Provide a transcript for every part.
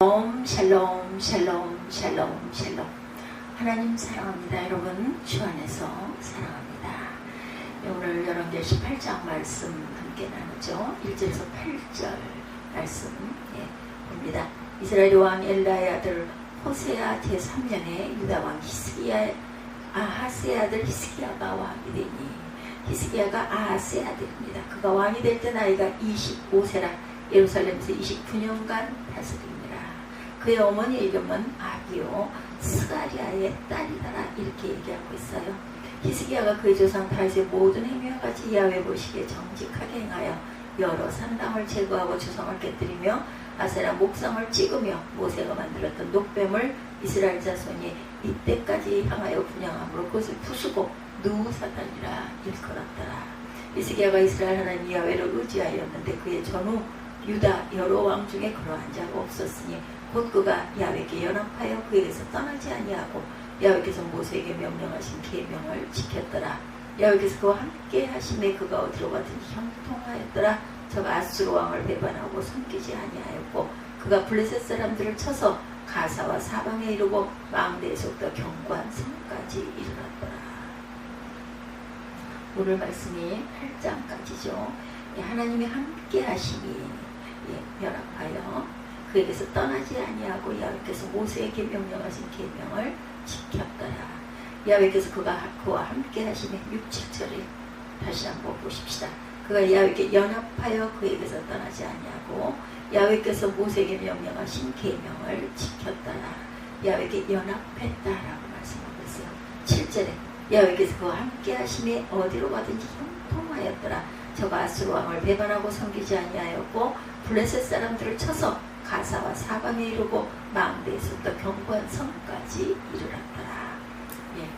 샬롬 샬롬 샬롬 샬롬. 하나님 사랑합니다. 여러분 주 안에서 사랑합니다. 오늘 열왕기하 18장 말씀 함께 나누죠. 1절에서 8절 말씀 봅니다. 이스라엘 왕 엘라의 아들 호세아 제3년에 유다 왕 아하스의 아들 히스기야가 왕이 되니, 히스기야가 아하스의 아들입니다. 그가 왕이 될 때 나이가 25세라 예루살렘에서 29년간 다스립니다. 그의 어머니의 이름은 아비요 스가리아의 딸이더라. 이렇게 얘기하고 있어요. 히스기야가 그의 조상 다윗의 모든 행위와 같이 야훼 보시기에 정직하게 행하여 여러 산당을 제거하고 조상을 깨뜨리며 아세라 목상을 찍으며 모세가 만들었던 녹뱀을 이스라엘 자손이 이때까지 향하여 분양함으로 그것을 부수고 느우사단이라 일컬었더라. 히스기야가 이스라엘 하나님 야훼를 의지하였는데 그의 전후 유다 여러 왕 중에 그러한 자가 없었으니 곧 그가 야훼에게 연합하여 그에게서 떠나지 아니하고 야훼께서 모세에게 명령하신 계명을 지켰더라. 야훼께서 그와 함께 하심에 그가 어디로 가든지 형통하였더라. 저가 아수르 왕을 배반하고 섬기지 아니하였고 그가 블레셋 사람들을 쳐서 가사와 사방에 이르고 망대에서부터 견고한 성까지 이르렀더라. 오늘 말씀이 8장까지죠. 하나님이 함께 하심이 연합하여 그에게서 떠나지 아니하고 야훼께서 모세에게 명령하신 계명을 지켰더라. 야훼께서 그와 함께 하심에 6, 7절에 다시 한번 보십시다. 그가 야훼에게 연합하여 그에게서 떠나지 아니하고 야훼께서 모세에게 명령하신 계명을 지켰더라. 야훼에게 연합했다라고 말씀하고 있어요. 7절에 야훼께서 그와 함께 하심에 어디로 가든지 형통하였더라. 저가 아수르 왕을 배반하고 섬기지 아니하였고 블레셋 사람들을 쳐서 가사와 사방에 이르고 망대에서부터 견고한 성까지 이르렀더라.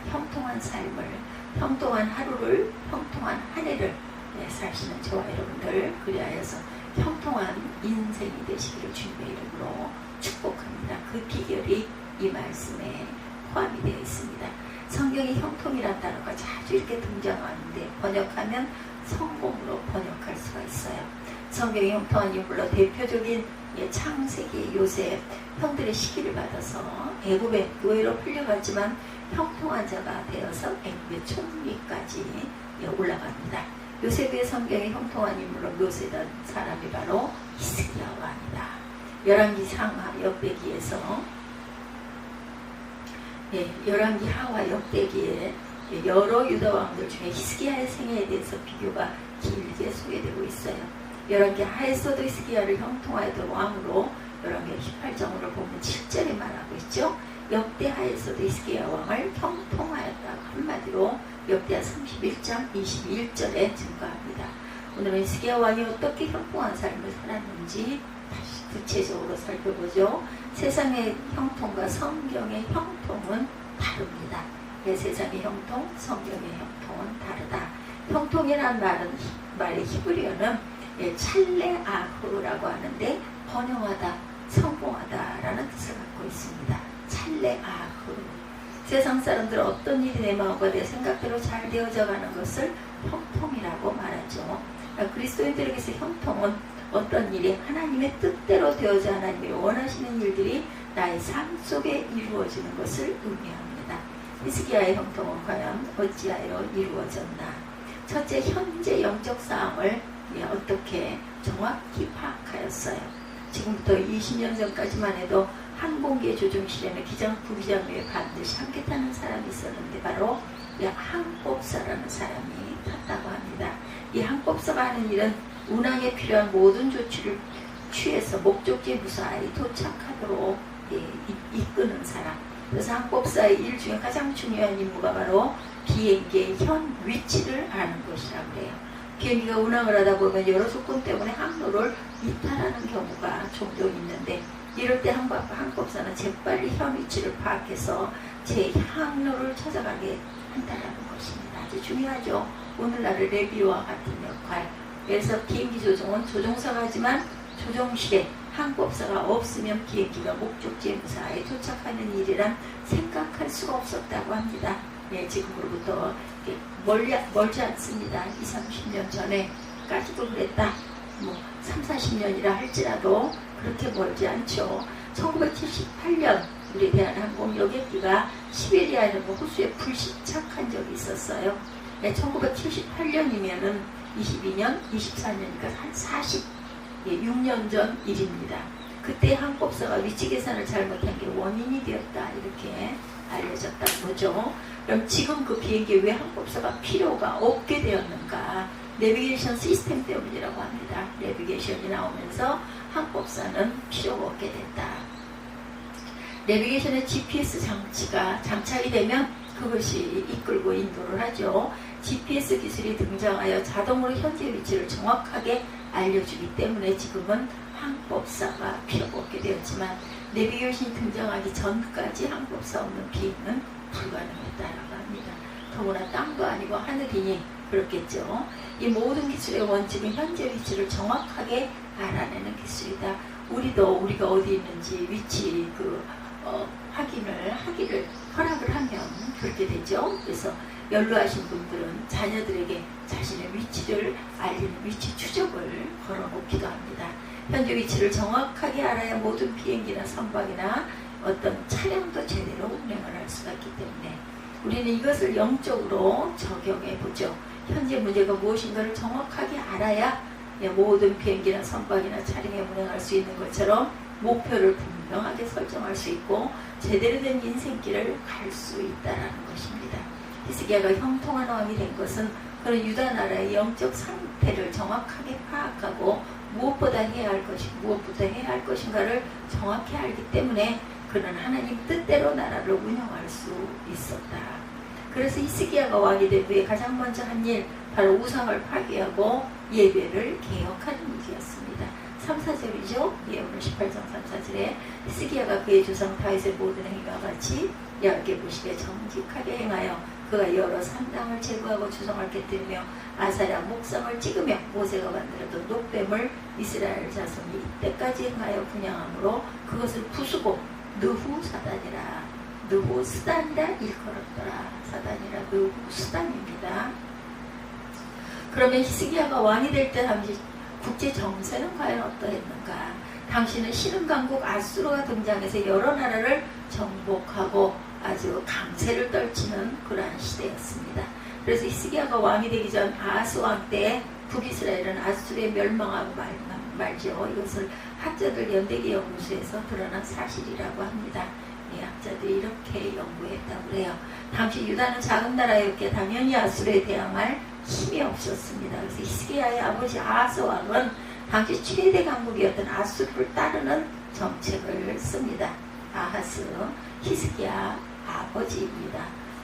형통한 삶을, 형통한 하루를, 형통한 한 해를 사시는 저와 여러분들 그리하여서 형통한 인생이 되시기를 주님의 이름으로 축복합니다. 그 비결이 이 말씀에 포함이 되어 있습니다. 성경이 형통이라는 단어가 자주 이렇게 등장하는데 번역하면 성공으로 번역할 수가 있어요. 성경이 형통한 인물로 대표적인 창세기 요셉 형들의 시기를 받아서 애굽의 노예로 풀려갔지만 형통한 자가 되어서 애굽의 총리까지 올라갑니다. 요셉의 성경에 형통한 인물로 묘사된 사람이 바로 히스기야 왕이다. 열왕기 상하 역대기에서 열왕기 하와 역대기에 여러 유다 왕들 중에 히스기야의 생애에 대해서 비교가 길게 소개되고 있어요. 열왕기 하에서도 히스기야를 형통하였던 왕으로 열왕기 18장으로 보면 7절에 말하고 있죠. 역대하에서도 히스기야 왕을 형통하였다고 한마디로 역대하 31장 21절에 증거합니다. 오늘은 히스기야 왕이 어떻게 형통한 삶을 살았는지 다시 구체적으로 살펴보죠. 세상의 형통과 성경의 형통은 다릅니다. 세상의 형통, 성경의 형통은 다르다. 형통이라는 말의 히브리어는 찰레아흐라고 하는데 번영하다, 성공하다라는 뜻을 갖고 있습니다. 찰레아흐. 세상 사람들은 어떤 일이 내 마음과 내 생각대로 잘 되어져 가는 것을 형통이라고 말하죠. 그리스도인들에게서 형통은 어떤 일이 하나님의 뜻대로 되어져 하나님이 원하시는 일들이 나의 삶 속에 이루어지는 것을 의미합니다. 히스기야의 형통은 과연 어찌하여 이루어졌나? 첫째, 현재 영적 상황을 어떻게 정확히 파악하였어요. 지금부터 20년 전까지만 해도 항공기의 조종실에는 기장, 부기장에 반드시 함께 타는 사람이 있었는데 바로 항법사라는 사람이 탔다고 합니다. 이 항법사가 하는 일은 운항에 필요한 모든 조치를 취해서 목적지에 무사히 도착하도록 이끄는 사람. 그래서 항법사의 일 중에 가장 중요한 임무가 바로 비행기의 현 위치를 아는 것이라고 해요. 비행기가 운항을 하다 보면 여러 조건 때문에 항로를 이탈하는 경우가 종종 있는데 이럴 때 항법사는 재빨리 현 위치를 파악해서 제 항로를 찾아가게 한다는 것입니다. 아주 중요하죠. 오늘날의 레비와 같은 역할. 그래서 비행기 조종은 조종사가 하지만 조종실에 항법사가 없으면 비행기가 목적지에 무사히 도착하는 일이란 생각할 수가 없었다고 합니다. 지금으로부터 멀지 않습니다. 20, 30년 전에까지도 그랬다. 3, 40년이라 할지라도 그렇게 멀지 않죠. 1978년 우리 대한항공 여객기가 시베리아의 호수에 불시착한 적이 있었어요. 1978년이면은 22년, 24년이니까 한 46년 전 일입니다. 그때 항법사가 위치 계산을 잘못한 게 원인이 되었다 이렇게 알려졌다는 거죠. 그럼 지금 그 비행기에 왜 항법사가 필요가 없게 되었는가? 내비게이션 시스템 때문이라고 합니다. 내비게이션이 나오면서 항법사는 필요가 없게 됐다. 내비게이션의 GPS 장치가 장착이 되면 그것이 이끌고 인도를 하죠. GPS 기술이 등장하여 자동으로 현재 위치를 정확하게 알려주기 때문에 지금은 항법사가 필요가 없게 되었지만 내비게이션이 등장하기 전까지 항법사 없는 비행은 불가능했다라고 합니다. 더구나 땅도 아니고 하늘이니 그렇겠죠. 이 모든 기술의 원칙은 현재 위치를 정확하게 알아내는 기술이다. 우리도 우리가 어디 있는지 위치 확인을 하기를 허락을 하면 그렇게 되죠. 그래서 연로하신 분들은 자녀들에게 자신의 위치를 알리는 위치 추적을 걸어놓기도 합니다. 현재 위치를 정확하게 알아야 모든 비행기나 선박이나 어떤 차량도 제대로 운행을 할 수가 있기 때문에 우리는 이것을 영적으로 적용해 보죠. 현재 문제가 무엇인가를 정확하게 알아야 모든 비행기나 선박이나 차량에 운행할 수 있는 것처럼 목표를 분명하게 설정할 수 있고 제대로 된 인생길을 갈 수 있다는 것입니다. 히스기야가 형통한 왕이 된 것은 그런 유다 나라의 영적 상태를 정확하게 파악하고 무엇보다 해야 할 것인가를 정확히 알기 때문에 그는 하나님 뜻대로 나라를 운영할 수 있었다. 그래서 히스기야가 왕이 된 후에 가장 먼저 한 일 바로 우상을 파괴하고 예배를 개혁하는 일이었습니다. 3, 4절이죠. 예, 오늘 18장 3, 4절에 히스기야가 그의 조상 다윗의 모든 행위와 같이 여호와께 보시기에 정직하게 행하여 그가 여러 산당을 제거하고 주성을 깨뜨리며 아사랴 목상을 찍으며 모세가 만들었던 녹뱀을 이스라엘 자손이 이때까지 행하여 분양함으로 그것을 부수고 느후사단이라 느후스단이라 일컬었더라. 사단이라 느후스단입니다. 그러면 히스기야가 왕이 될 때 당시 국제 정세는 과연 어떠했는가? 당시는 신흥강국 아수르가 등장해서 여러 나라를 정복하고 아주 강세를 떨치는 그러한 시대였습니다. 그래서 히스기야가 왕이 되기 전 아하스 왕 때 북이스라엘은 아수르에 멸망하고 말죠. 이것을 학자들 연대기 연구소에서 드러난 사실이라고 합니다. 예, 학자들이 이렇게 연구했다고 해요. 당시 유다는 작은 나라였기에 당연히 아수르에 대항할 힘이 없었습니다. 그래서 히스기야의 아버지 아하스 왕은 당시 최대 강국이었던 아수르를 따르는 정책을 씁니다. 아하스, 히스기야 아버지입니다.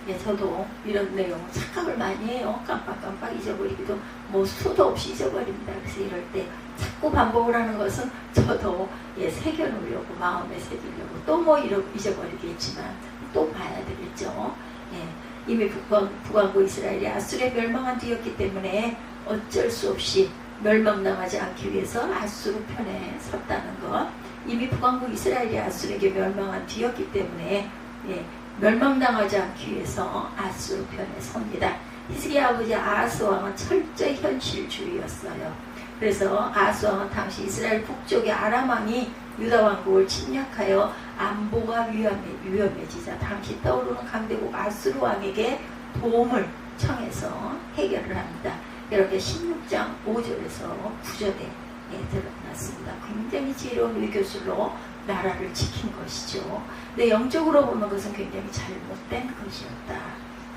예, 저도 이런 내용 착각을 많이 해요. 깜빡깜빡 잊어버리기도 수도 없이 잊어버립니다. 그래서 이럴 때 자꾸 반복을 하는 것은 저도 새겨놓으려고 마음에 새기려고 또 잊어버리겠지만 또 봐야 되겠죠. 예, 이미 북왕국 이스라엘이 아수르에 멸망한 뒤였기 때문에 어쩔 수 없이 멸망당하지 않기 위해서 아수르 편에 섰다는 것. 이미 북왕국 이스라엘이 아수르에게 멸망한 뒤였기 때문에 멸망당하지 않기 위해서 아수르 편에 섭니다. 히스기야 아버지 아하스 왕은 철저히 현실주의였어요. 그래서 아하스 왕은 당시 이스라엘 북쪽의 아람 왕이 유다 왕국을 침략하여 안보가 위험해지자 당시 떠오르는 강대국 아수르 왕에게 도움을 청해서 해결을 합니다. 이렇게 16장 5절에서 9절에 드러났습니다. 굉장히 지혜로운 외교술로 나라를 지킨 것이죠. 근데 영적으로 보면 그것은 굉장히 잘못된 것이었다.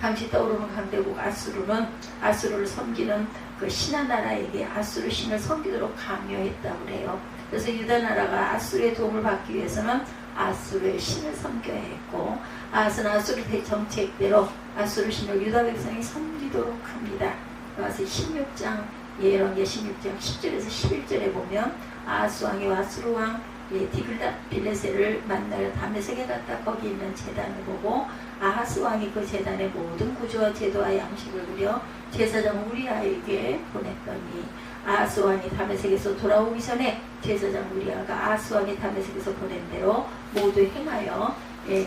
당시 떠오르는 강대국 아수르는 아수르를 섬기는 그 신하 나라에게 아수르 신을 섬기도록 강요했다고 해요. 그래서 유다 나라가 아수르의 도움을 받기 위해서는 아수르의 신을 섬겨야 했고 아하스는 아수르 정책대로 아수르 신을 유다 백성이 섬기도록 합니다. 그래서 16장 예언기 16장 10절에서 11절에 보면 아하스 왕이 아수르 왕 디글랏 빌레셋을 만나러 다메섹에 갔다 거기 있는 제단을 보고 아하스 왕이 그 제단의 모든 구조와 제도와 양식을 그려 제사장 우리아에게 보냈더니 아하스 왕이 다메섹에서 돌아오기 전에 제사장 우리아가 아하스 왕이 다메섹에서 보낸 대로 모두 행하여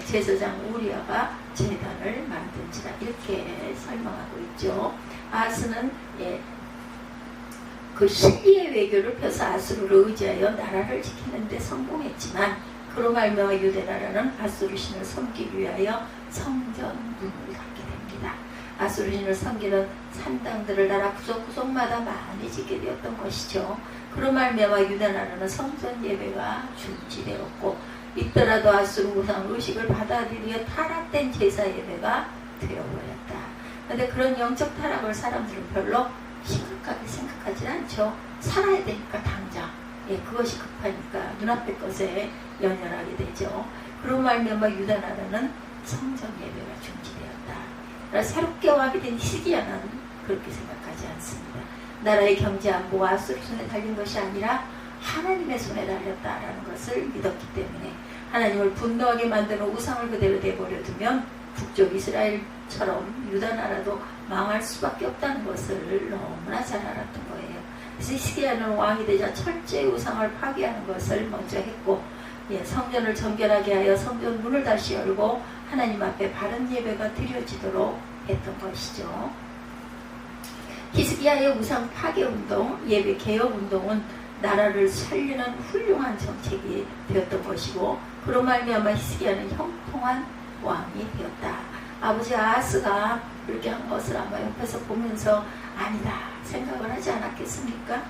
제사장 우리아가 제단을 만든지라 이렇게 설명하고 있죠. 아하스는 그 신리의 외교를 펴서 아수르를 의지하여 나라를 지키는 데 성공했지만 그로 말미암아 유대나라는 아수르 신을 섬기기 위하여 성전문을 닫게 됩니다. 아수르 신을 섬기는 산당들을 나라 구석구석마다 많이 짓게 되었던 것이죠. 그로 말미암아 유대나라는 성전 예배가 중지되었고, 있더라도 아수르 우상 의식을 받아들이며 타락된 제사 예배가 되어버렸다. 그런데 그런 영적 타락을 사람들은 별로 심각하게 생각하지 않죠. 살아야 되니까 당장, 그것이 급하니까 눈앞의 것에 연연하게 되죠. 그로 말미암아 유다나라는 성전 예배가 중지되었다. 새롭게 왕이 된 히스기야는 그렇게 생각하지 않습니다. 나라의 경제 안보가 아수르 손에 달린 것이 아니라 하나님의 손에 달렸다라는 것을 믿었기 때문에 하나님을 분노하게 만드는 우상을 그대로 내버려 두면 북쪽 이스라엘처럼 유다나라도 망할 수밖에 없다는 것을 너무나 잘 알았던 거예요. 그래서 히스기야는 왕이 되자 철저히 우상을 파괴하는 것을 먼저 했고, 성전을 정결하게 하여 성전 문을 다시 열고 하나님 앞에 바른 예배가 드려지도록 했던 것이죠. 히스기야의 우상 파괴 운동, 예배 개혁 운동은 나라를 살리는 훌륭한 정책이 되었던 것이고, 그로 말미암아 히스기야는 형통한 왕이 되었다. 아버지 아하스가 그렇게 한 것을 아마 옆에서 보면서 아니다 생각을 하지 않았겠습니까?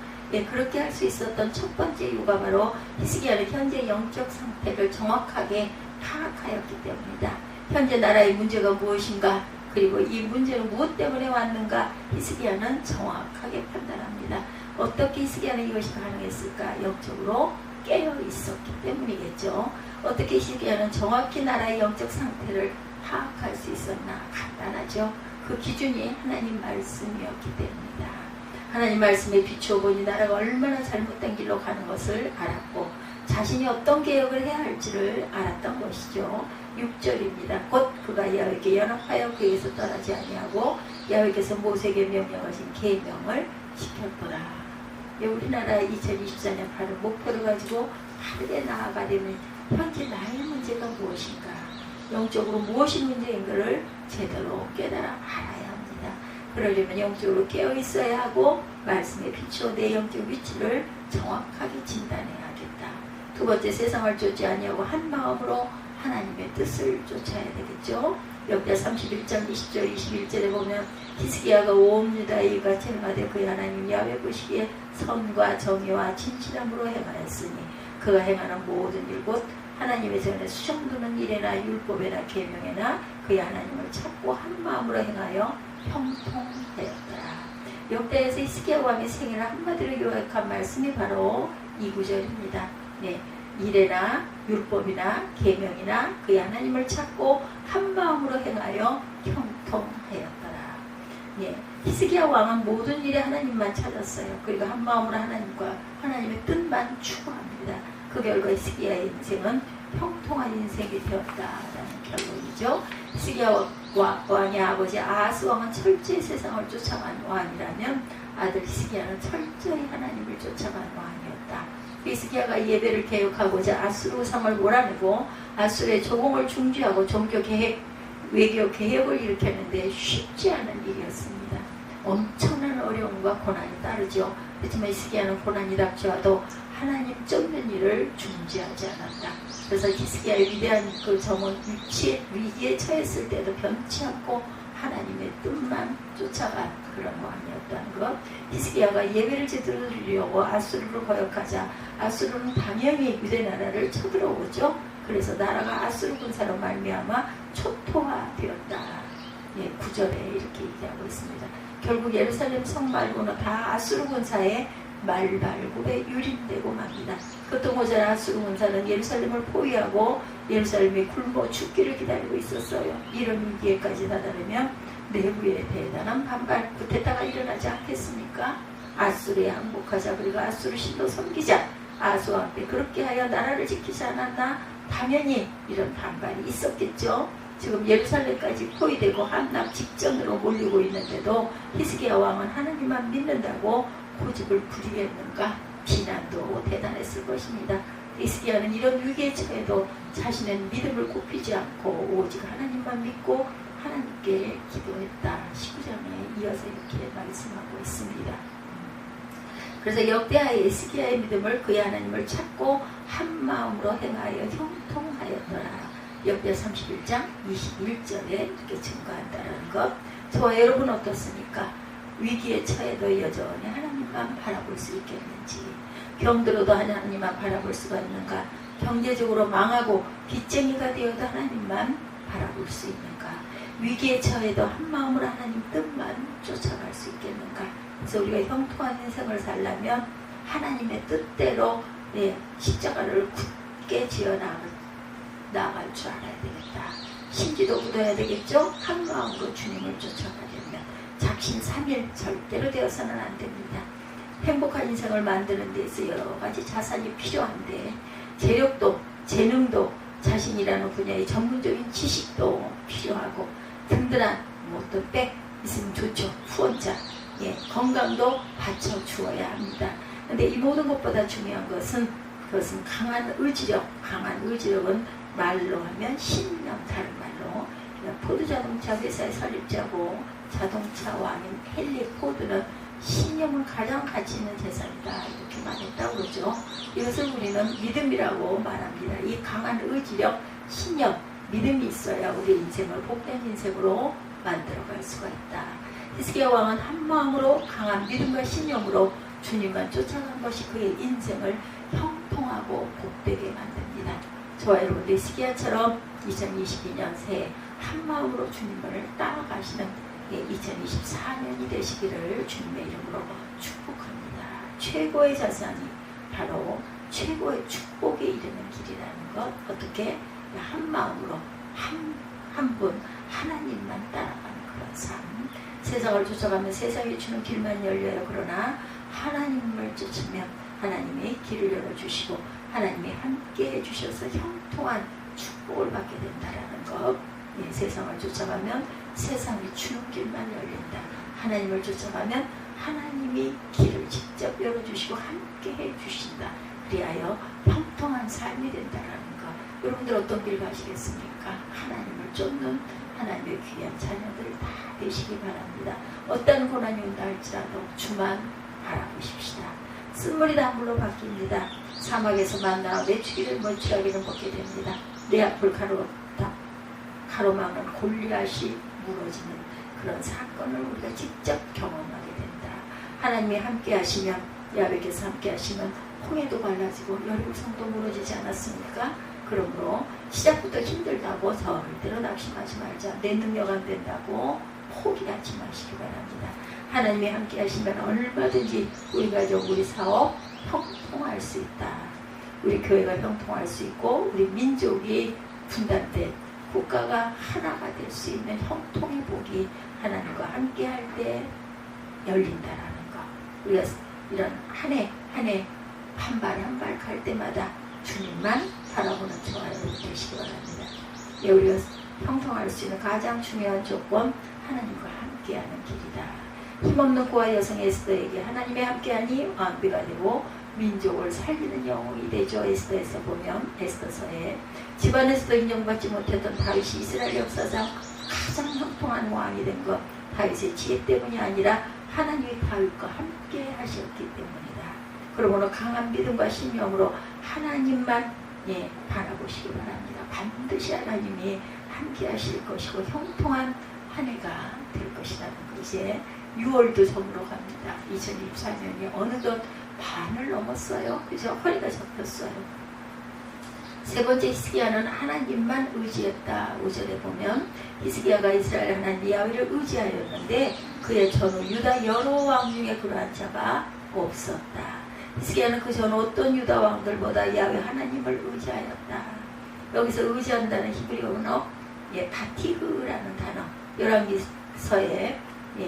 그렇게 할 수 있었던 첫 번째 이유가 바로 히스기야는 현재 영적 상태를 정확하게 파악하였기 때문이다. 현재 나라의 문제가 무엇인가, 그리고 이 문제는 무엇 때문에 왔는가, 히스기야는 정확하게 판단합니다. 어떻게 히스기야는 이것이 가능했을까? 영적으로 깨어 있었기 때문이겠죠. 어떻게 히스기야는 정확히 나라의 영적 상태를 파악할 수 있었나? 간단하죠. 그 기준이 하나님 말씀이었기 때문이다. 하나님 말씀에 비추어 보니 나라가 얼마나 잘못된 길로 가는 것을 알았고, 자신이 어떤 개혁을 해야 할지를 알았던 것이죠. 6절입니다. 곧 그가 야훼께 연합하여 그에게서 떠나지 아니하고 야훼께서 모세에게 명령하신 계명을 지켰더라. 우리나라 2024년 바른 목표를 가지고 바르게 나아가려면 현재 나의 문제가 무엇인가, 영적으로 무엇이 문제인가를 제대로 깨달아 알아야 합니다. 그러려면 영적으로 깨어 있어야 하고 말씀에 비추어 내 영적 위치를 정확하게 진단해야겠다. 두 번째, 세상을 쫓지 아니하고 한 마음으로 하나님의 뜻을 쫓아야 되겠죠. 역대 31장 20절 21절에 보면 히스기야가 온 유다에 이같이 행하되 그의 하나님 야훼 보시기에 선과 정의와 진실함으로 행하였으니 그가 행하는 모든 일 곧 하나님의 전에 수정두는 일에나 율법에나 계명에나 그의 하나님을 찾고 한 마음으로 행하여 형통되었더라. 역대에서 히스기야 왕의 생애를 한마디로 요약한 말씀이 바로 이 구절입니다. 일에나 율법이나 계명이나 그의 하나님을 찾고 한 마음으로 행하여 형통하였더라. 히스기야 왕은 모든 일에 하나님만 찾았어요. 그리고 한 마음으로 하나님과 하나님의 뜻만 추구합니다. 그 결과 히스기야의 인생은 형통한 인생이 되었다라는 결론이죠. 히스기야 왕의 아버지 아하스 왕은 철저히 세상을 쫓아간 왕이라면 아들 히스기야는 철저히 하나님을 쫓아간 왕이었다. 히스기야가 예배를 개혁하고자 아수르 우상을 몰아내고 아수르의 조공을 중지하고 종교 개혁, 외교 개혁을 일으켰는데 쉽지 않은 일이었습니다. 엄청난 어려움과 고난이 따르죠. 그렇지만 히스기야는 고난이 닥쳐와도 하나님 쫓는 일을 중지하지 않았다. 그래서 히스기야의 위대한 그 정원 위기에 처했을 때도 변치 않고 하나님의 뜻만 쫓아간 그런 왕이었다는 것. 히스기야가 예배를 제대로 드리려고 아수르를 거역하자 아수르는 당연히 유대 나라를 쳐들어오죠. 그래서 나라가 아수르 군사로 말미암아 초토화되었다. 9절에 이렇게 얘기하고 있습니다. 결국 예루살렘 성 말고는 다 아수르 군사의 말발굽에 유린되고 맙니다. 그것도 모자라 아수르 군사는 예루살렘을 포위하고 예루살렘이 굶어 죽기를 기다리고 있었어요. 이런 위기에까지 다다르면 내부에 대단한 반발, 쿠데타가 일어나지 않겠습니까? 아수르에 항복하자, 그리고 아수르 신도 섬기자, 아수 앞에 그렇게 하여 나라를 지키지 않았나? 당연히 이런 반발이 있었겠죠. 지금 예루살렘까지 포위되고 함락 직전으로 몰리고 있는데도 히스기야 왕은 하나님만 믿는다고 고집을 부리겠는가? 비난도 대단했을 것입니다. 히스기야는 이런 위기에 처해도 자신의 믿음을 굽히지 않고 오직 하나님만 믿고 하나님께 기도했다. 19장에 이어서 이렇게 말씀하고 있습니다. 그래서 역대하의 히스기야의 믿음을 그의 하나님을 찾고 한 마음으로 행하여 형통하였더라. 역대 31장 21절에 이렇게 증거한다는 것. 저와 여러분 어떻습니까? 위기에 처해도 여전히 하나님만 바라볼 수 있겠는지, 병들어도 하나님만 바라볼 수가 있는가, 경제적으로 망하고 빚쟁이가 되어도 하나님만 바라볼 수 있는가, 위기에 처해도 한 마음으로 하나님 뜻만 쫓아갈 수 있겠는가. 그래서 우리가 형통한 인생을 살려면 하나님의 뜻대로 십자가를 굳게 지어 나아갈 줄 알아야 되겠다. 신지도 굳어야 되겠죠. 한 마음으로 주님을 쫓아가려면 작심삼일 절대로 되어서는 안 됩니다. 행복한 인생을 만드는 데 있어 여러 가지 자산이 필요한데, 재력도 재능도 자신이라는 분야의 전문적인 지식도 필요하고, 든든한 어떤 백 있으면 좋죠. 후원자, 건강도 받쳐주어야 합니다. 근데 이 모든 것보다 중요한 것은, 그것은 강한 의지력. 강한 의지력은 말로 하면 신념, 다른 말로 포드 자동차 회사의 설립자고 자동차 왕인 헨리 포드는 신념은 가장 가치 있는 재산이다, 이렇게 말했다고 그러죠. 이것을 우리는 믿음이라고 말합니다. 이 강한 의지력, 신념, 믿음이 있어야 우리 인생을 복된 인생으로 만들어갈 수가 있다. 히스기야 왕은 한 마음으로 강한 믿음과 신념으로 주님만 쫓아간 것이 그의 인생을 형통하고 복되게 만듭니다. 저와 여러분도 히스기야처럼 2022년 새해 한 마음으로 주님을 따라가시는 2024년이 되시기를 주님의 이름으로 축복합니다. 최고의 자산이 바로 최고의 축복에 이르는 길이라는 것. 어떻게? 한 마음으로 한 분 하나님만 따라가는 그런 삶. 세상을 쫓아가면 세상이 주는 길만 열려요. 그러나 하나님을 쫓으면 하나님의 길을 열어주시고 하나님이 함께 해주셔서 형통한 축복을 받게 된다라는 것. 세상을 쫓아가면 세상이 주는 길만 열린다. 하나님을 쫓아가면 하나님이 길을 직접 열어주시고 함께 해주신다. 그리하여 형통한 삶이 된다라는 것. 여러분들 어떤 길 가시겠습니까? 하나님을 쫓는 하나님의 귀한 자녀들 다 되시기 바랍니다. 어떤 고난이 온다 할지라도 주만 바라보십시다. 쓴물이 단물로 바뀝니다. 사막에서 만나 메추기를 멀추라기를 먹게 됩니다. 내 앞을 가로막는 골리앗이 무너지는 그런 사건을 우리가 직접 경험하게 된다. 하나님이 함께 하시면, 야훼께서 함께 하시면 홍해도 갈라지고 여리고성도 무너지지 않았습니까? 그러므로 시작부터 힘들다고 절대로 낙심하지 말자. 내 능력 안 된다고 포기하지 마시기 바랍니다. 하나님이 함께 하시면 얼마든지 우리 가족, 우리 사업 형통할 수 있다. 우리 교회가 형통할 수 있고 우리 민족이 분단된 국가가 하나가 될 수 있는 형통의 복이 하나님과 함께 할 때 열린다라는 것. 우리가 이런 한 해 한 발 한 발 갈 때마다 주님만 바라보는 저와 여러분 되시기 바랍니다. 우리가 형통할 수 있는 가장 중요한 조건, 하나님과 함께하는 길이다. 힘없는 고아 여성 에스더에게 하나님이 함께하니 왕비가 되고 민족을 살리는 영웅이 되죠. 에스더에서 보면, 에스더서에 집안에서도 인정받지 못했던 다윗이 이스라엘 역사상 가장 형통한 왕이 된 것, 다윗의 지혜 때문이 아니라 하나님이 다윗과 함께 하셨기 때문이다. 그러므로 강한 믿음과 신념으로 하나님만 바라보시기 바랍니다. 반드시 하나님이 함께 하실 것이고 형통한 한 해가 될 것이라는 것. 이제 6월도 저물어 갑니다. 2024년이 어느덧 반을 넘었어요. 그죠? 허리가 접혔어요. 세 번째, 히스기야는 하나님만 의지했다. 5절에 보면 히스기야가 이스라엘 하나님 야훼를 의지하였는데 그의 전후 유다 여러 왕 중에 그러한 자가 없었다. 히스기야는 그 전 어떤 유다 왕들보다 야훼 하나님을 의지하였다. 여기서 의지한다는 히브리어는 바티흐라는 단어, 열왕기서에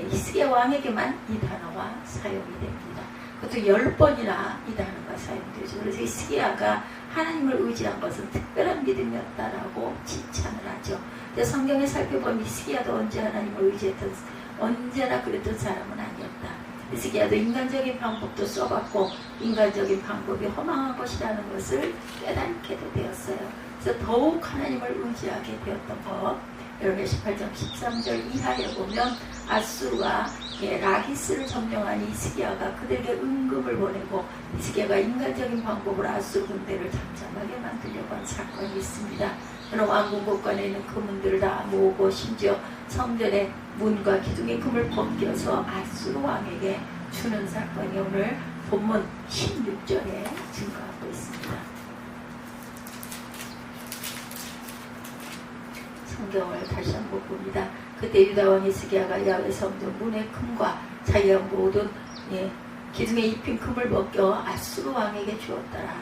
히스기야 왕에게만 이 단어가 사용이 됩니다. 그것도 10번이나 이 단어가 사용되죠. 그래서 히스기야가 하나님을 의지한 것은 특별한 믿음이었다라고 칭찬을 하죠. 근데 성경에 살펴보면 히스기야도 언제 하나님을 의지했던, 언제나 그랬던 사람은 아니었다. 히스기야도 인간적인 방법도 써봤고 인간적인 방법이 허망한 것이라는 것을 깨닫게 되었어요. 그래서 더욱 하나님을 의지하게 되었던 것. 여러분 18장 13절 이하에 보면 아수르가 라기스를 점령한 히스기야가 그들에게 은금을 보내고 히스기야가 인간적인 방법으로 아수르 군대를 잠잠하게 만들려고 한 사건이 있습니다. 저는 왕궁 곳간에 있는 금문들을 다 모으고 심지어 성전의 문과 기둥의 금을 벗겨서 아수르 왕에게 주는 사건이 오늘 본문 16절에 증거하고 있습니다. 성경을 다시 한번 봅니다. 그때 유다 왕 히스기야가 야훼 성전 문의 금과 자기가 모든 기둥에 입힌 금을 벗겨 아수르 왕에게 주었더라.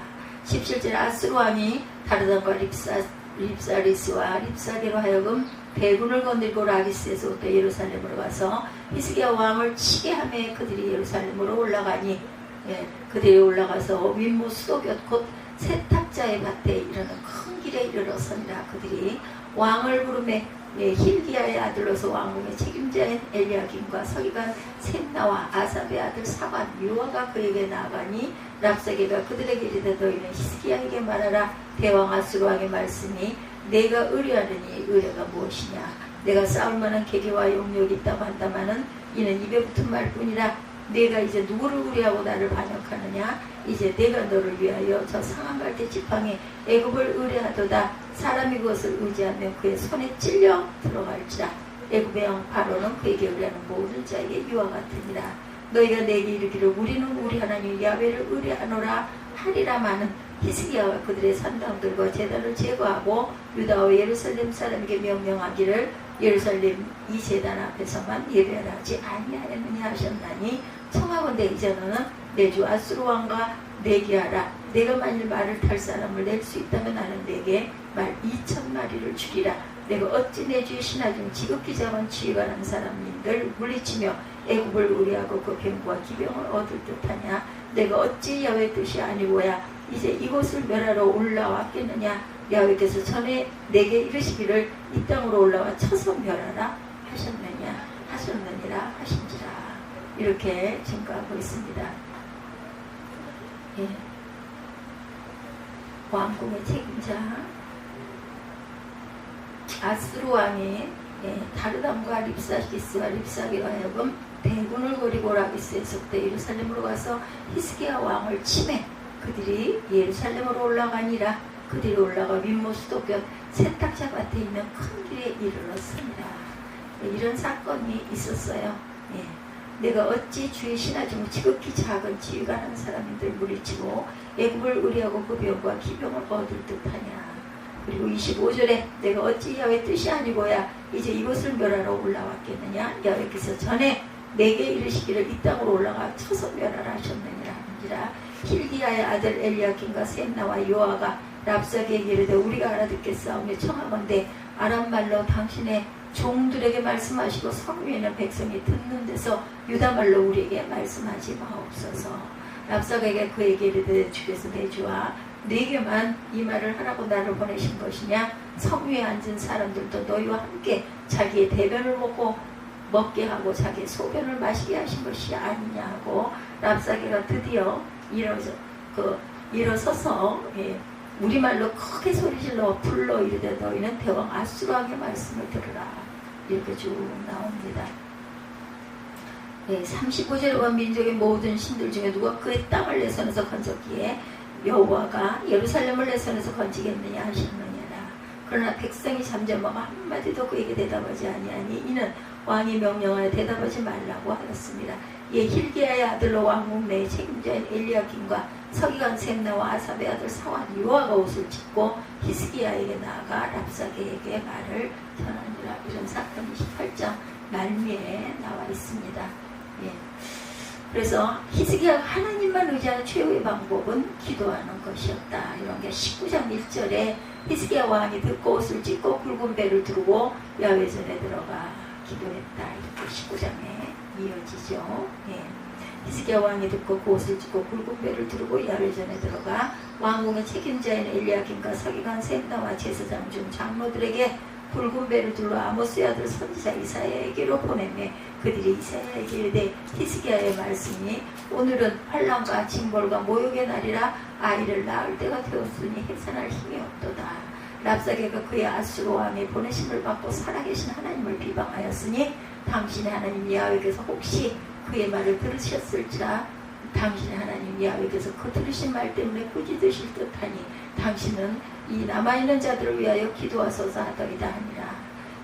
17절 아수르 왕이 다르단과 립사리스와 립사게로 하여금 대군을 건들고 라기스에서부터 예루살렘으로 가서 히스기야 왕을 치게 하며 그들이 예루살렘으로 올라가니 그들이 올라가서 윗모 수도곁 곧 세탁자의 밭에 이르는 큰 길에 이르렀으니라. 그들이 왕을 부르매 힐기야의 아들로서 왕궁의 책임자인 엘리야김과 서기관 셈나와 아삽의 아들 사관 요아가 그에게 나아가니 랍사게가 그들에게 이르되 너희는 히스기야에게 말하라. 대왕 아수르 왕의 말씀이 내가 의뢰하느니 의뢰가 무엇이냐. 내가 싸울 만한 계기와 용력이 있다고 한다마는 이는 입에 붙은 말뿐이라. 내가 이제 누구를 의뢰하고 나를 반역하느냐. 이제 내가 너를 위하여 저 상한 갈대 지팡이 애굽을 의뢰하도다. 사람이 그것을 의지하면 그의 손에 찔려 들어갈지라. 애굽의 왕 바로는 그에게 의뢰하는 모든 자에게 유아 같으니라. 너희가 내게 이르기를 우리는 우리 하나님 야훼를 의뢰하노라 하리라마는 히스기야가 그들의 산당들과 제단을 제거하고 유다와 예루살렘 사람에게 명령하기를 예루살렘 이 제단 앞에서만 예배하라 하지 아니하였느냐 하셨나니 청하건대 이제 너는 내 주 아수르 왕과 내기하라. 내가 만일 말을 탈 사람을 낼 수 있다면 나는 내게 말 2,000마리를 주리라. 내가 어찌 내 주의 신하 중 지극히 작은 지휘가 난 사람인들 물리치며 애굽을 의뢰하고 그 병과 기병을 얻을 듯하냐. 내가 어찌 야훼 뜻이 아니고야 이제 이곳을 멸하러 올라왔겠느냐. 야훼께서 전에 내게 이르시기를 이 땅으로 올라와 쳐서 멸하라 하셨느니라 하신지라. 이렇게 증거하고 있습니다. 왕궁의 책임자 아수르 왕이 다르담과 립사기스와 립사게로 하여금 대군을 거리고 라기스에서부터 예루살렘으로 가서 히스기야 왕을 치매 그들이 예루살렘으로 올라가니라. 그들이 올라가 윗모 수도곁 세탁자 밭에 있는 큰 길에 이르렀습니다. 이런 사건이 있었어요. 내가 어찌 주의 신하 중 지극히 작은 지위가 난 사람인들 물리치고 애굽을 의뢰하고 그 병과 기병을 얻을 듯하냐. 그리고 25절에 내가 어찌 야훼 뜻이 아니고야 이제 이곳을 멸하러 올라왔겠느냐. 야훼께서 전에 내게 이르시기를 이 땅으로 올라가 쳐서 멸하라 하셨느니라 하니라. 힐기야의 아들 엘리야김과 셈나와 요아가 랍사게에게 이르되 우리가 알아듣겠사오며 청하건대 아람말로 당신의 종들에게 말씀하시고 성위에는 백성이 듣는 데서 유다말로 우리에게 말씀하지 마옵소서. 랍사게에게 그에게 이르되 주께서 내 주와 네게만 이 말을 하라고 나를 보내신 것이냐. 성위에 앉은 사람들도 너희와 함께 자기의 대변을 먹게 하고 자기의 소변을 마시게 하신 것이 아니냐 하고 랍사게가 드디어 일어서서 우리말로 크게 소리질러 불러 이르되 너희는 대왕 아수르 왕의 말씀을 들으라. 이렇게 쭉 나옵니다. 35절에 보면 민족의 모든 신들 중에 누가 그의 땅을 내 손에서 건졌기에 여호와가 예루살렘을 내 손에서 건지겠느냐 하셨느니라. 그러나 백성이 잠잠하고 한마디도 그에게 대답하지 아니하니 이는 왕이 명령하여 대답하지 말라고 하였습니다. 이에 힐기야의 아들로 왕궁 내의 책임자인 엘리야김과 서기관 셈나와 아삽의 아들 사관 요아가 옷을 찢고 히스기야에게 나아가 랍사게에게 말을 전하니라. 이런 사건이 18장 말미에 나와 있습니다. 그래서 히스기야가 하나님만 의지하는 최후의 방법은 기도하는 것이었다. 이런 게 19장 1절에 히스기야 왕이 듣고 옷을 찢고 굵은 배를 두르고 야훼 전에 들어가 기도했다. 이렇게 19장에 이어지죠. 히스기야 왕이 듣고 그 옷을 찢고 굵은 배를 두르고 야훼 전에 들어가 왕궁의 책임자인 엘리야김과 서기관 셈나와 제사장 중 장로들에게 굵은 배를 둘러 아모스의 아들 선지자 이사야에게로 보내매 그들이 이사야에게 이르되 히스기야의 말씀이 오늘은 환난과 징벌과 모욕의 날이라 아이를 낳을 때가 되었으니 해산할 힘이 없도다. 랍사게가 그의 아수르 왕의 보내심을 받고 살아계신 하나님을 비방하였으니 당신의 하나님 야훼께서 혹시 그의 말을 들으셨을지라. 당신의 하나님 야훼께서 그 들으신 말 때문에 꾸짖으실 듯하니 당신은 이 남아있는 자들을 위하여 기도하소서 하더이다 하니라.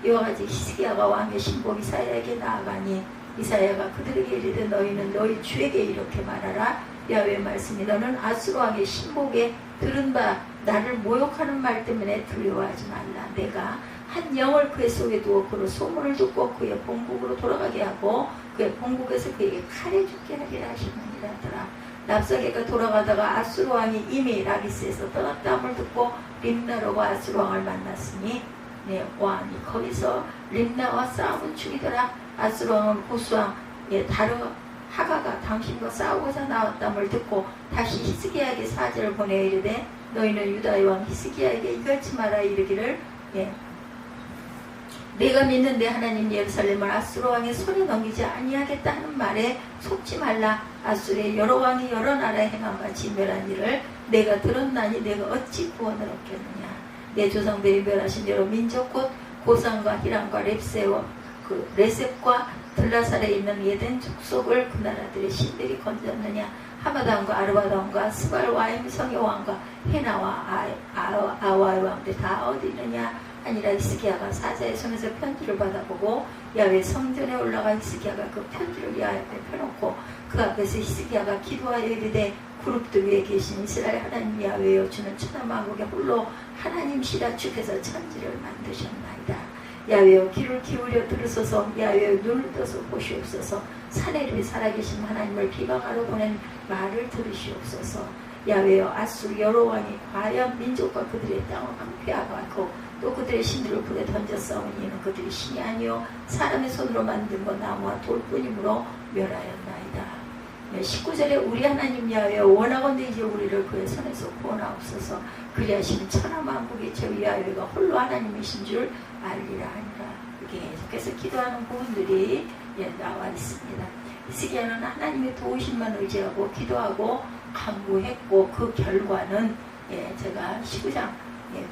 이와 같이 히스기야가 왕의 신복 이사야에게 나아가니 이사야가 그들에게 이르되 너희는 너희 주에게 이렇게 말하라. 야훼의 말씀이 너는 아수르 왕의 신복에 들은 바 나를 모욕하는 말 때문에 두려워하지 말라. 내가 한 영을 그의 속에 두어 그로 소문을 듣고 그의 본국으로 돌아가게 하고 그의 본국에서 그에게 칼에 죽게 하게 하시느니라 하더라. 랍사게가 돌아가다가 아수르 왕이 이미 라기스에서 떠났다함을 듣고 림나로가 아수르 왕을 만났으니 왕이 거기서 림나와 싸움은 죽이더라. 아수르 왕은 보수왕 다르 하가가 당신과 싸우고자 나왔다함을 듣고 다시 히스기야에게 사절을 보내 이르되 너희는 유다의 왕 히스기야에게 이같이 말하 이르기를 내가 믿는 내 하나님 예루살렘을 아수르 왕의 손에 넘기지 아니하겠다 하는 말에 속지 말라. 아수르의 여러 왕이 여러 나라에 행함과 진멸한 일을 내가 들었나니 내가 어찌 구원을 얻겠느냐. 내 조상들이 멸하신 여러 민족 곧 고산과 히람과 렙세와 그 레셉과 들라살에 있는 예덴 족속을 그 나라들의 신들이 건졌느냐. 하마담과 아르바담과 스발와임 성의 왕과 헤나와 아와의 왕들 다 어디 있느냐 아니라. 히스기야가 사자의 손에서 편지를 받아보고 야훼 성전에 올라가 히스기야가 그 편지를 야훼 앞에 펴놓고 그 앞에서 히스기야가 기도하여 이르되 그룹들 위에 계신 이스라엘 하나님 야훼여 주는 천하만국의 홀로 하나님시라. 주께서 천지를 만드셨나이다. 야훼여 귀를 기울여 들으소서. 야훼여 눈을 떠서 보시옵소서. 산에름이 살아계신 하나님을 비방하러 보낸 말을 들으시옵소서. 야훼여 아수르 여러 왕이 과연 민족과 그들의 땅을 황폐하고 또 그들의 신들을 불에 던졌사오니 이는 그들이 신이 아니요 사람의 손으로 만든 것 나무와 돌뿐이므로 멸하였나이다. 19절에 우리 하나님 야훼여 원하건대 이제 우리를 그의 손에서 구원하옵소서. 그리하시는 천하만국의 제 야훼가 홀로 하나님이신 줄 알리라 하니라. 이렇게 계속해서 기도하는 부분들이 나와 있습니다. 히스기야는 하나님의 도우심만 의지하고 기도하고 간구했고 그 결과는 제가 19장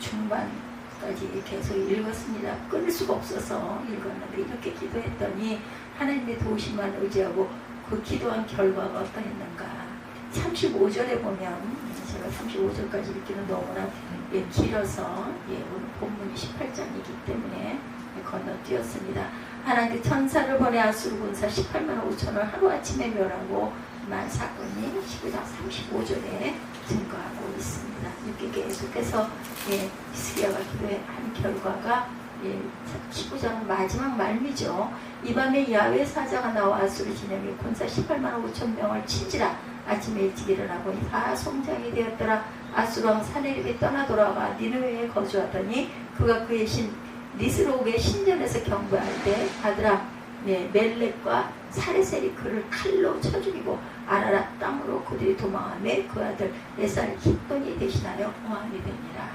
중반까지 계속 읽었습니다. 끊을 수가 없어서 읽었는데 이렇게 기도했더니 하나님의 도우심만 의지하고 그 기도한 결과가 어떠했는가. 35절에 보면 제가 35절까지 읽기는 너무나 길어서 오늘 본문이 18장이기 때문에 건너뛰었습니다. 하나님께 천사를 보내 아수르 군사 18만 5천을 하루아침에 멸하고 만 사건이 19장 35절에 증거하고 있습니다. 이렇게 계속해서 히스기야가 기도한 결과가 19장 마지막 말미죠. 이 밤에 야훼 사자가 나와 아수르 진영에 군사 18만 5천 명을 친지라. 아침에 일찍 일어나보니 다 송장이 되었더라. 아수르 왕 사네립이 떠나 돌아가 니느웨에 거주하더니 그가 그의 신 니스록의 신전에서 경배할 때 아드람 멜렉과 사레셀이 그를 칼로 쳐 죽이고 아라랏 땅으로 그들이 도망하며 그 아들 에살 깃돈이 대신하여 왕이 되니라.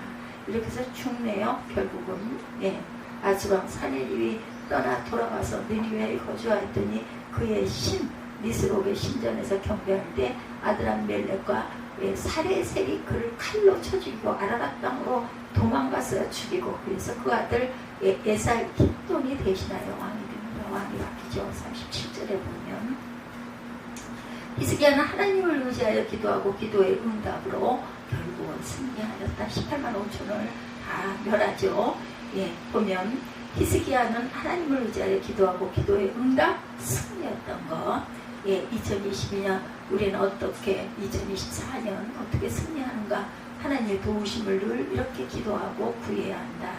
이렇게 해서 죽네요. 결국은 아수르 왕 사네립이 떠나 돌아가서 니느웨에 거주하였더니 그의 신 니스록의 신전에서 경배할 때 아드람 멜렉과 사레셀이 그를 칼로 쳐 죽이고 아라랏 땅으로 도망가서 죽이고 그래서 그 아들 에살 깃돈이 대신하여 왕이 됩니다. 왕이 바뀌죠. 37절에 보면 히스기야는 하나님을 의지하여 기도하고 기도의 응답으로 결국은 승리하였다. 18만 5천을 다 멸하죠. 보면 히스기야는 하나님을 의지하여 기도하고 기도의 응답 승리였던 것. 2022년 우리는 어떻게 2024년 어떻게 승리하는가. 하나님의 도우심을 늘 이렇게 기도하고 구해야 한다.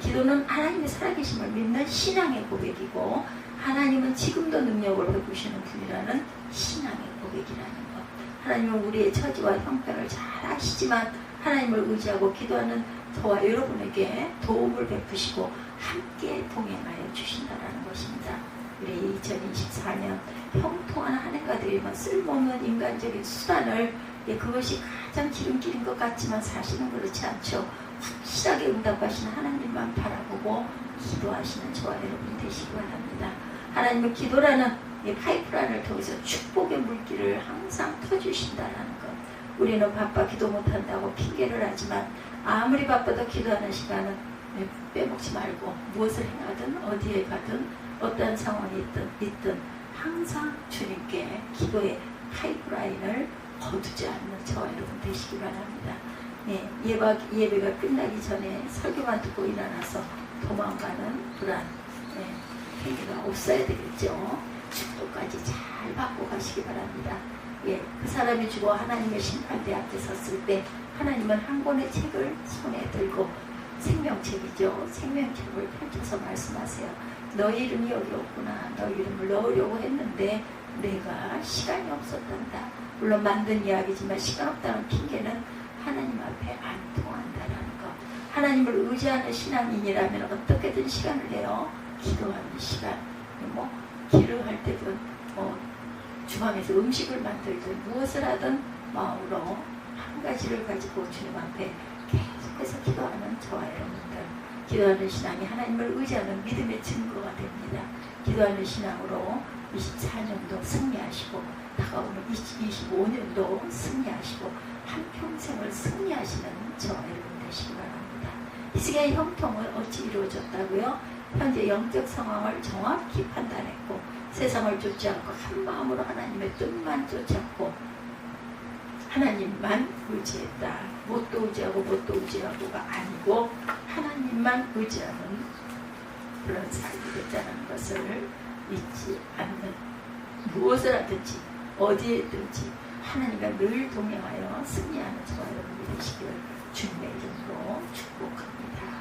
기도는 하나님의 살아계심을 믿는 신앙의 고백이고 하나님은 지금도 능력을 베푸시는 분이라는 신앙의 고백이라는 것. 하나님은 우리의 처지와 형편을 잘 아시지만 하나님을 의지하고 기도하는 저와 여러분에게 도움을 베푸시고 함께 동행하여 주신다는 것입니다. 우리 2024년 형통한 한 해가 되리면 쓸모없는 인간적인 수단을 그것이 가장 지름길인 것 같지만 사실은 그렇지 않죠. 확실하게 응답하시는 하나님만 바라보고 기도하시는 저와 여러분이 되시기 바랍니다. 하나님은 기도라는 이 파이프라인을 통해서 축복의 물길을 항상 터주신다는 것. 우리는 바빠 기도 못한다고 핑계를 하지만 아무리 바빠도 기도하는 시간은 빼먹지 말고 무엇을 행하든 어디에 가든 어떠한 상황이 있든 항상 주님께 기도의 파이프라인을 거두지 않는 저와 여러분 되시기 바랍니다. 예배가 끝나기 전에 설교만 듣고 일어나서 도망가는 불안 행위가 없어야 되겠죠. 축도까지 잘 받고 가시기 바랍니다. 그 사람이 죽어 하나님의 심판대 앞에 섰을 때 하나님은 한 권의 책을 손에 들고 생명책이죠. 생명책을 펼쳐서 말씀하세요. 너희 이름이 여기 없구나. 너희 이름을 넣으려고 했는데 내가 시간이 없었단다. 물론 만든 이야기지만 시간 없다는 핑계는 하나님 앞에 안 통한다라는 것. 하나님을 의지하는 신앙인이라면 어떻게든 시간을 내어 기도하는 시간, 길을 할 때든 주방에서 음식을 만들든 무엇을 하든 마음으로 한 가지를 가지고 주님 앞에 계속해서 기도하는 저와 여러분들, 기도하는 신앙이 하나님을 의지하는 믿음의 증거가 됩니다. 기도하는 신앙으로 24년도 승리하시고 다가오는 25년도 승리하시고 한평생을 승리하시는 저와 여러분 되시기 바랍니다. 히스기야의 형통은 어찌 이루어졌다고요? 현재 영적 상황을 정확히 판단했고 세상을 쫓지 않고 한 마음으로 하나님의 뜻만 쫓았고 하나님만 의지했다. 뭣도 의지하고가 아니고 하나님만 의지하는 그런 삶이 됐다는 것을 잊지 않는, 무엇을 하든지 어디에 있든지 하나님과 늘 동행하여 승리하는 저와 여러분이 되시기를 주님의 이름으로 축복합니다.